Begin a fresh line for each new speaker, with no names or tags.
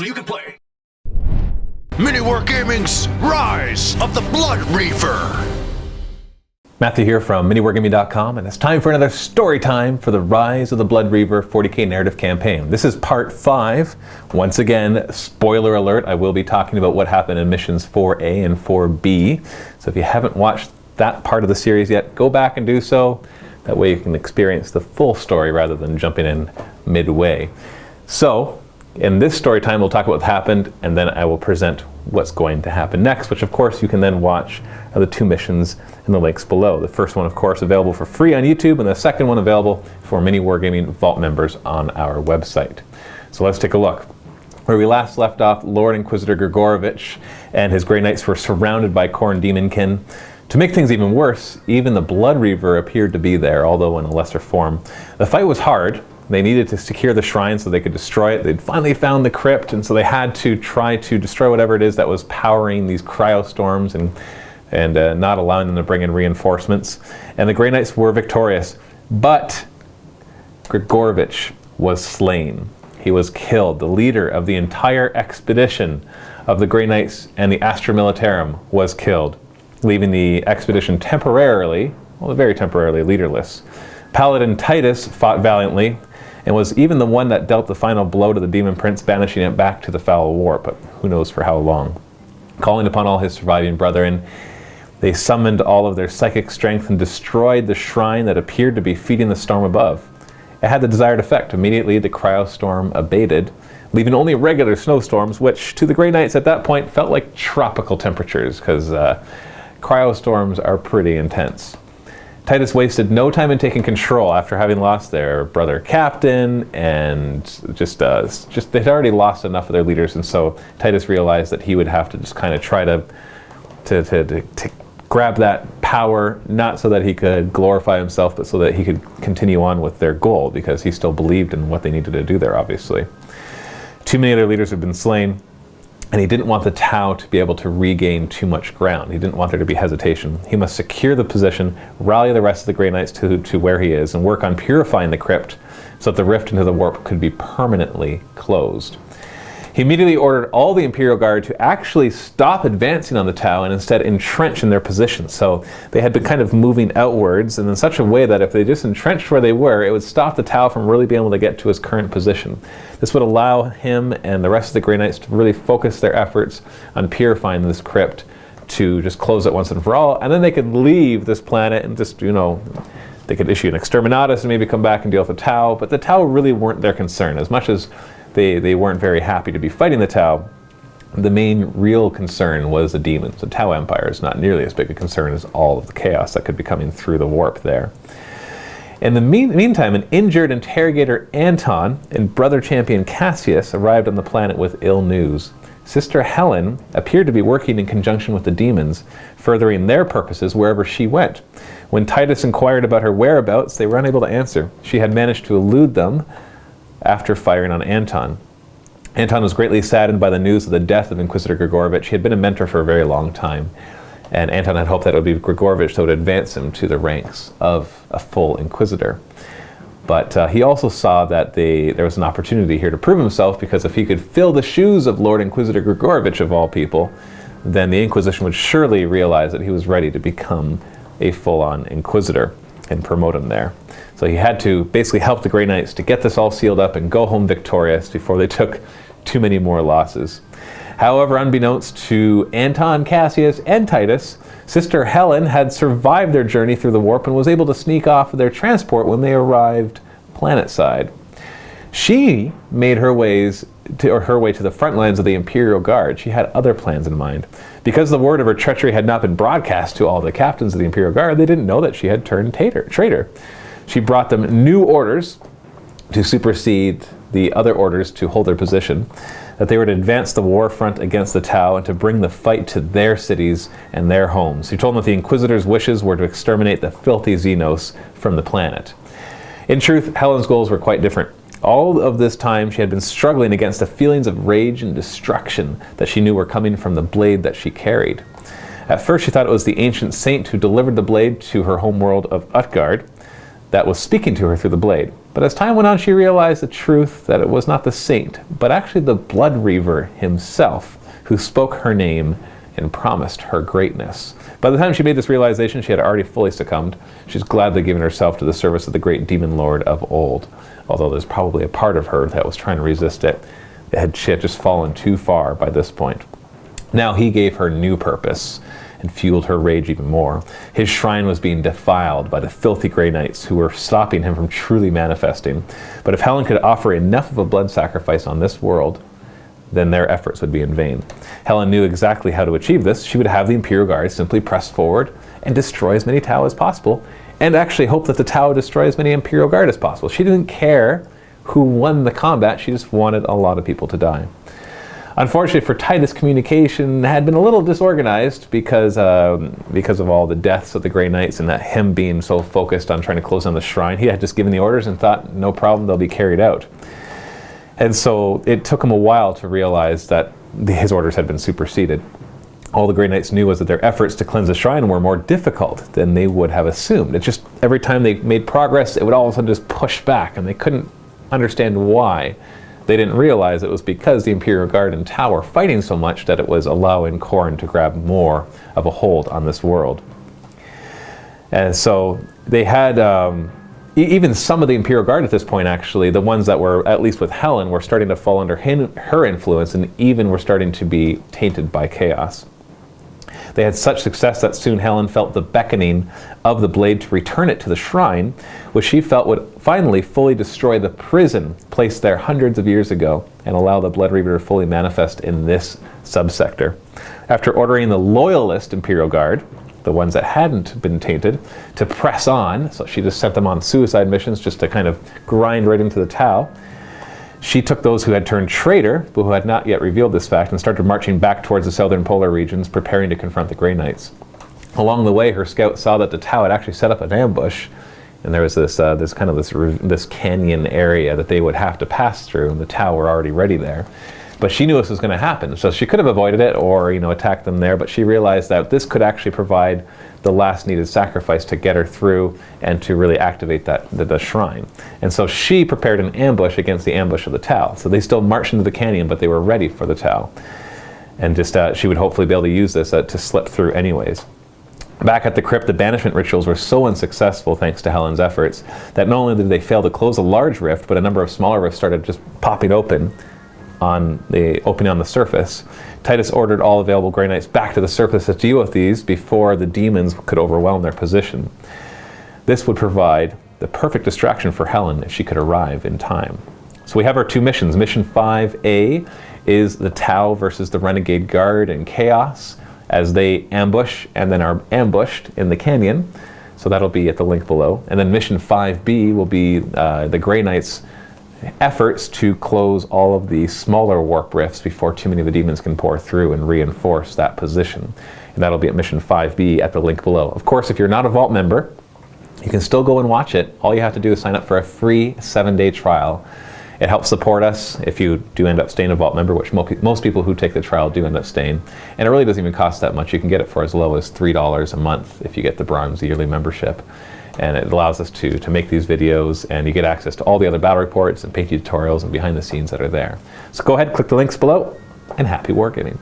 so you can play. MiniWarGaming's Rise of the Blood Reaver.
Matthew here from MiniWarGaming.com, and it's time for another story time for the Rise of the Blood Reaver 40k narrative campaign. This is part 5. Once again, spoiler alert, I will be talking about what happened in missions 4A and 4B. So if you haven't watched that part of the series yet, go back and do so. That way you can experience the full story rather than jumping in midway. So, in this story time, we'll talk about what happened, and then I will present what's going to happen next, which of course you can then watch the 2 missions in the links below. The first one, of course, available for free on YouTube, and the second one available for MiniWarGaming Vault members on our website. So let's take a look. Where we last left off, Lord Inquisitor Grigorovich and his Grey Knights were surrounded by Khorne demonkin. To make things even worse, even the Blood Reaver appeared to be there, although in a lesser form. The fight was hard. They needed to secure the shrine so they could destroy it. They'd finally found the crypt, and so they had to try to destroy whatever it is that was powering these cryostorms and not allowing them to bring in reinforcements. And the Grey Knights were victorious, but Grigorovich was slain. He was killed. The leader of the entire expedition of the Grey Knights and the Astra Militarum was killed, leaving the expedition temporarily, well, very temporarily, leaderless. Paladin Titus fought valiantly, and was even the one that dealt the final blow to the Demon Prince, banishing it back to the Foul Warp, but who knows for how long. Calling upon all his surviving brethren, they summoned all of their psychic strength and destroyed the shrine that appeared to be feeding the storm above. It had the desired effect. Immediately the cryostorm abated, leaving only regular snowstorms, which to the Grey Knights at that point felt like tropical temperatures, because cryostorms are pretty intense. Titus wasted no time in taking control after having lost their brother captain, and just they'd already lost enough of their leaders, and so Titus realized that he would have to just kind of try to grab that power, not so that he could glorify himself, but so that he could continue on with their goal, because he still believed in what they needed to do there, obviously. Too many of their leaders had been slain, and he didn't want the Tau to be able to regain too much ground. He didn't want there to be hesitation. He must secure the position, rally the rest of the Grey Knights to where he is, and work on purifying the crypt so that the rift into the warp could be permanently closed. He immediately ordered all the Imperial Guard to actually stop advancing on the Tau and instead entrench in their positions. So they had been kind of moving outwards, and in such a way that if they just entrenched where they were, it would stop the Tau from really being able to get to his current position. This would allow him and the rest of the Grey Knights to really focus their efforts on purifying this crypt, to just close it once and for all, and then they could leave this planet and just, they could issue an exterminatus and maybe come back and deal with the Tau, but the Tau really weren't their concern. As much as they weren't very happy to be fighting the Tau, the main real concern was the demons. The Tau Empire is not nearly as big a concern as all of the chaos that could be coming through the warp there. In the meantime, an injured interrogator Anton and brother champion Cassius arrived on the planet with ill news. Sister Helen appeared to be working in conjunction with the demons, furthering their purposes wherever she went. When Titus inquired about her whereabouts, they were unable to answer. She had managed to elude them after firing on Anton. Anton was greatly saddened by the news of the death of Inquisitor Grigorovich. He had been a mentor for a very long time, and Anton had hoped that it would be Grigorovich that would advance him to the ranks of a full Inquisitor. But he also saw that there was an opportunity here to prove himself, because if he could fill the shoes of Lord Inquisitor Grigorovich of all people, then the Inquisition would surely realize that he was ready to become a full-on Inquisitor and promote him there. So he had to basically help the Grey Knights to get this all sealed up and go home victorious before they took too many more losses. However, unbeknownst to Anton, Cassius, and Titus, Sister Helen had survived their journey through the warp and was able to sneak off of their transport when they arrived planetside. She made her way to the front lines of the Imperial Guard. She had other plans in mind. Because the word of her treachery had not been broadcast to all the captains of the Imperial Guard, they didn't know that she had turned traitor. She brought them new orders to supersede the other orders to hold their position, that they were to advance the war front against the Tau and to bring the fight to their cities and their homes. She told them that the Inquisitor's wishes were to exterminate the filthy Xenos from the planet. In truth, Helen's goals were quite different. All of this time, she had been struggling against the feelings of rage and destruction that she knew were coming from the blade that she carried. At first, she thought it was the ancient saint who delivered the blade to her homeworld of Utgard, that was speaking to her through the blade. But as time went on, she realized the truth that it was not the saint, but actually the Blood Reaver himself, who spoke her name and promised her greatness. By the time she made this realization, she had already fully succumbed. She's gladly given herself to the service of the great demon lord of old, although there's probably a part of her that was trying to resist it. She had just fallen too far by this point. Now he gave her new purpose and fueled her rage even more. His shrine was being defiled by the filthy Grey Knights who were stopping him from truly manifesting. But if Helen could offer enough of a blood sacrifice on this world, then their efforts would be in vain. Helen knew exactly how to achieve this. She would have the Imperial Guard simply press forward and destroy as many Tau as possible, and actually hope that the Tau would destroy as many Imperial Guard as possible. She didn't care who won the combat, she just wanted a lot of people to die. Unfortunately for Titus, communication had been a little disorganized because of all the deaths of the Grey Knights and that him being so focused on trying to close down the shrine. He had just given the orders and thought, no problem, they'll be carried out. And so it took him a while to realize that his orders had been superseded. All the Grey Knights knew was that their efforts to cleanse the shrine were more difficult than they would have assumed. It just, every time they made progress, it would all of a sudden just push back, and they couldn't understand why. They didn't realize it was because the Imperial Guard and Tau were fighting so much that it was allowing Khorne to grab more of a hold on this world. And so they had, even some of the Imperial Guard at this point, actually, the ones that were, at least with Helen, were starting to fall under her influence and even were starting to be tainted by chaos. They had such success that soon Helen felt the beckoning of the blade to return it to the shrine, which she felt would finally fully destroy the prison placed there hundreds of years ago and allow the Blood Reaver to fully manifest in this subsector. After ordering the Loyalist Imperial Guard, the ones that hadn't been tainted, to press on, so she just sent them on suicide missions just to kind of grind right into the Tau. She took those who had turned traitor, but who had not yet revealed this fact, and started marching back towards the southern polar regions, preparing to confront the Grey Knights. Along the way, her scouts saw that the Tau had actually set up an ambush, and there was this canyon area that they would have to pass through, and the Tau were already ready there. But she knew this was going to happen, so she could have avoided it or, attacked them there, but she realized that this could actually provide the last needed sacrifice to get her through and to really activate the shrine. And so she prepared an ambush against the ambush of the Tau. So they still marched into the canyon, but they were ready for the Tau. And just she would hopefully be able to use this to slip through anyways. Back at the crypt, the banishment rituals were so unsuccessful thanks to Helen's efforts that not only did they fail to close a large rift, but a number of smaller rifts started just popping open on the surface. Titus ordered all available Grey Knights back to the surface to deal with these before the demons could overwhelm their position. This would provide the perfect distraction for Helen if she could arrive in time. So we have our two missions. Mission 5A is the Tau versus the Renegade Guard and Chaos as they ambush and then are ambushed in the canyon. So that'll be at the link below. And then Mission 5B will be the Grey Knights' efforts to close all of the smaller warp rifts before too many of the demons can pour through and reinforce that position. And that'll be at Mission 5B at the link below. Of course, if you're not a Vault member, you can still go and watch it. All you have to do is sign up for a free 7-day trial. It helps support us if you do end up staying a Vault member, which most people who take the trial do end up staying. And it really doesn't even cost that much. You can get it for as low as $3 a month if you get the bronze yearly membership. And it allows us to make these videos, and you get access to all the other battle reports and painting tutorials and behind the scenes that are there. So go ahead, click the links below, and happy wargaming.